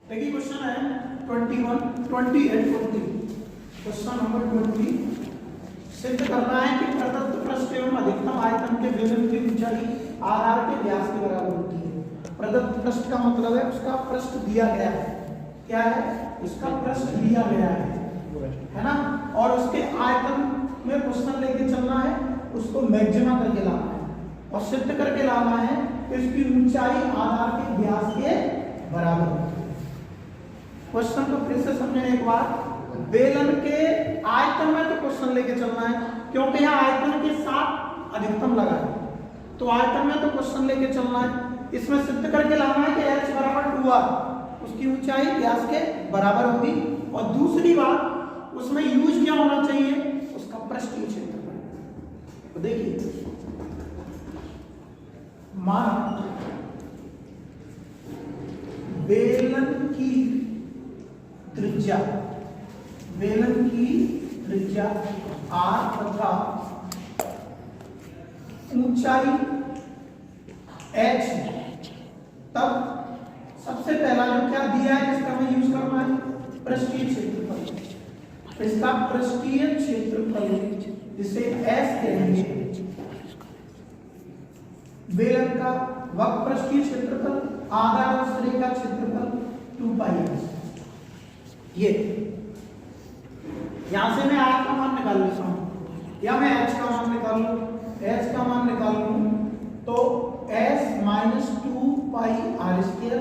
देखिए क्वेश्चन है 21, 20 and 20। Question number 20 सिद्ध करना है कि प्रदत्त पृष्ठ एवं अधिकतम आयतन के बेलन की ऊंचाई आधार के व्यास के बराबर होती है। प्रदत्त पृष्ठ का मतलब है उसका पृष्ठ दिया गया है। क्या है? उसका पृष्ठ दिया गया है ना, और उसके आयतन में क्वेश्चन लेके चलना है, उसको मैक्सिमा करके लाना है और सिद्ध करके लाना है कि उसकी ऊंचाई आधार के व्यास के बराबर होती है। क्वेश्चन को फिर से समझें एक बार। बेलन के आयतन में तो क्वेश्चन लेके चलना है, क्योंकि यहाँ आयतन के साथ अधिकतम लगा है, तो आयतन में तो क्वेश्चन लेके चलना है। इसमें सिद्ध करके लाना है कि h बराबर 2r, उसकी ऊंचाई व्यास के बराबर होगी। और दूसरी बात, उसमें यूज क्या होना चाहिए? उसका पृष्ठीय क्षेत्रफल। तो देखिए, मान बेलन की त्रिज्या r तथा ऊंचाई h, तब सबसे पहला जो क्या दिया है जिसका हमें यूज करना है? पृष्ठीय क्षेत्रफल। इसका पृष्ठीय क्षेत्रफल जिसे s कहेंगे, बेलन का वक्र पृष्ठीय क्षेत्रफल, आधार और सिरे का क्षेत्रफल 2πs। ये यहां से मैं r का मान निकाल लेता हूं या मैं h का मान निकाल लूं। h का मान निकाल लूं तो s माइनस 2πr²,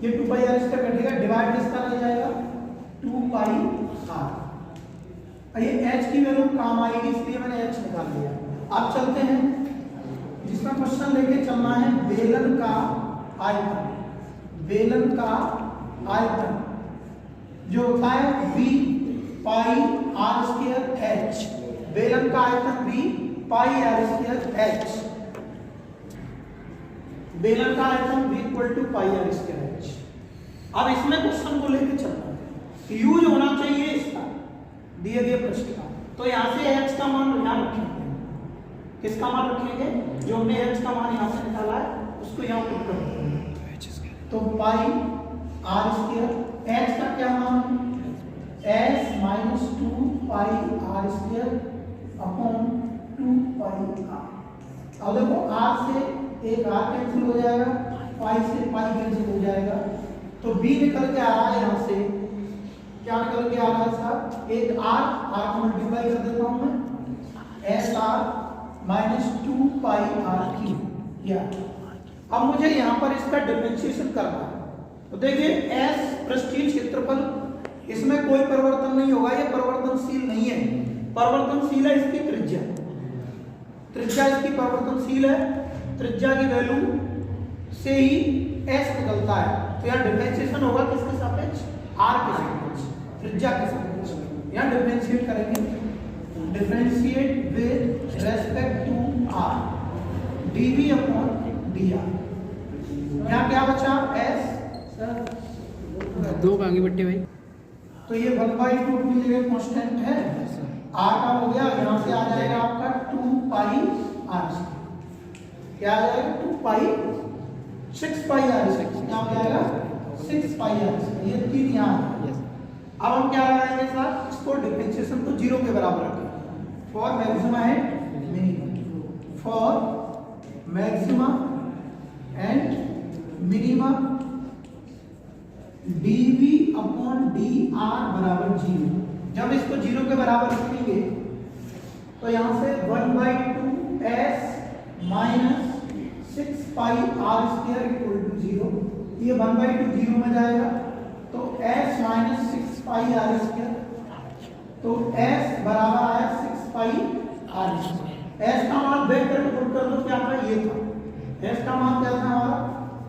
ये 2πr² कटेगा, डिवाइड किसका रह जाएगा? 2πr। ये h की वैल्यू काम आएगी, इसलिए मैंने h निकाल लिया। अब चलते हैं जिसमें क्वेश्चन लेके चलना है बेलन का आयतन। बेलन का आयतन जो होता है v πr²h। बेलन का आयतन v πr²h। बेलन का आयतन v = πr²h। अब इसमें क्वेश्चन को लेके चलना है, यूज होना चाहिए इसका दिए गए पृष्ठ का। तो यहाँ से h का मान यहाँ रखेंगे। किसका मान रखेंगे? जो हमने h का मान यहाँ से निकाला है उसको यहाँ पुट कर देंगे। तो πr², h का क्या मान? s minus 2πr² upon 2πr। अब देखो r से एक r कैंसिल हो जाएगा, पाई से पाई कैंसिल हो जाएगा, तो b निकल के आ रहा है। यहाँ से क्या निकल के आ रहा है साहब? एक r को मल्टीप्लाई कर देता हूं मैं, sr माइनस 2πr3। अब मुझे यहाँ पर इसका डिफरेंशिएशन करना है। तो देखिए s पृष्ठीय क्षेत्रफल, इसमें कोई परिवर्तन नहीं होगा, ये परिवर्तनशील नहीं है। परिवर्तनशील है इसकी त्रिज्या। त्रिज्या इसकी परिवर्तनशील है, त्रिज्या की वैल्यू से ही s निकलता है। तो यहाँ डिफरेंशिएशन होगा किसके सापेक्ष? r के सापेक्ष, त्रिज्या के सापेक्ष। यहाँ डिफरेंशिएट करेंगे, differentiate with respect to r, dv upon dr। यहाँ क्या बचा? s दो आगे बढ़ते भाई। तो ये 1/2 की जगह कांस्टेंट है, r का हो गया, यहाँ से आ जाएगा आपका 2πr²। क्या आ जाएगा? 6πr²। क्या हो जाएगा? 6πr²। ये 3 यहाँ है। अब हम क्या लगाएंगे सर? इसको डिफरेंशिएशन को 0 के बराबर रखेंगे। For maxima and minima, for maxima and minima dv upon dr बराबर 0। जब इसको 0 के बराबर रखेंगे तो यहाँ से 1/2 s माइनस 6πr² = 0। ये 1/2 0 में जाएगा, तो s माइनस 6πr², तो s बराबर आया 6πr²। s का मान बैक करके पुट कर दो, क्या था? ये था s का मान क्या था हमारा?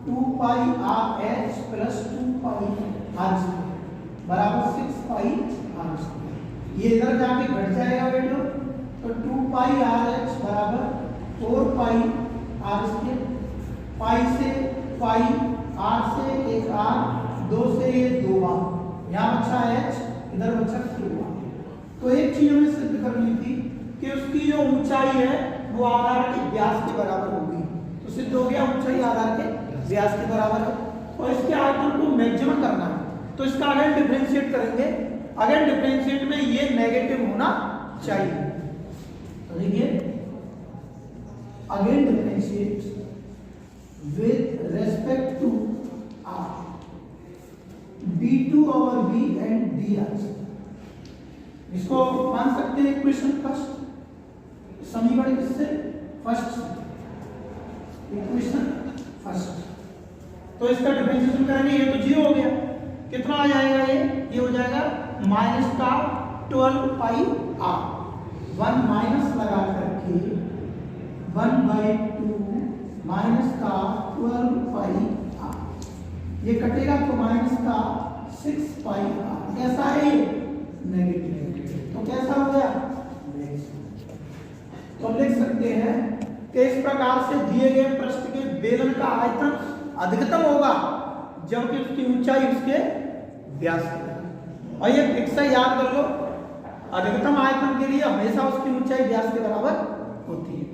2πrh प्लस 2πr² बराबर 6πr²। ये इधर जाके घट जाएगा बेटो, तो 2πrh बराबर 4πr²। पाई से पाई, r से एक r, 2 से ये 2 बार, यहाँ बचा h, इधर बचा 2r। तो एक चीज हमें सिद्ध करनी थी कि उसकी जो ऊंचाई है वो आधार के व्यास के बराबर होगी। तो सिद्ध हो गया ऊंचाई आधार के व्यास के बराबर है। और इसके आयतन को मैक्सिमम करना है, तो इसका अगेन डिफरेंशिएट करेंगे। अगेन डिफरेंशिएट में ये नेगेटिव होना चाहिए। तो देखिए again differentiate with respect to r b2 over b and dr, इसको मान सकते हैं इक्वेशन फर्स्ट, समीकरण किससे, फर्स्ट, इक्वेशन फर्स्ट। तो इसका डिफरेंशिएशन करेंगे, ये तो 0 हो गया, कितना आ जाएगा ये हो जाएगा माइनस का 12 पाई r, 1 माइनस लगा करके 1/2 माइनस का 12 पाई r, ये कटेगा तो माइनस का 6 पाई r, कैसा है ये, नेगेटिव, तो कैसा हो गया, तो लिख सकते हैं कि इस प्रकार से दिए गए पृष्ठ के बेलन का आयतन अधिकतम होगा जबकि उसकी ऊंचाई उसके व्यास की, और ये फिक्स है, याद कर लो, अधिकतम आयतन के लिए हमेशा उसकी ऊंचाई व्यास के बराबर होती है।